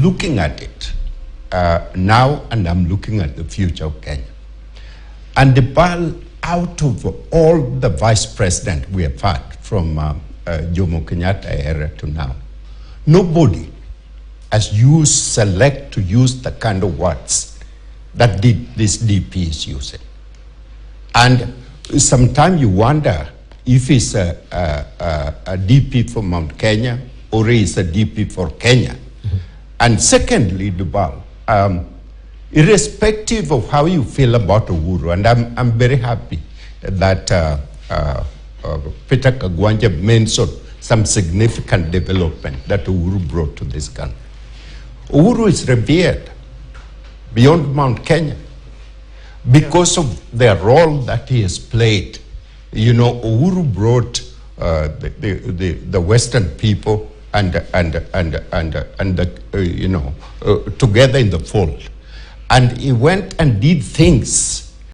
looking at it now, and I'm looking at the future of Kenya. And the BAL, out of all the vice president we have had from Jomo Kenyatta era to now, nobody has select to use the kind of words that this DP is using. And sometimes you wonder if it's a DP for Mount Kenya or it's a DP for Kenya. Mm-hmm. And secondly, Dubal, irrespective of how you feel about Uhuru, and I'm very happy that Peter Kagwanja mentioned some significant development that Uhuru brought to this country. Uhuru is revered beyond Mount Kenya because of the role that he has played. You know, Uhuru brought the Western people and together in the fold, and he went and did things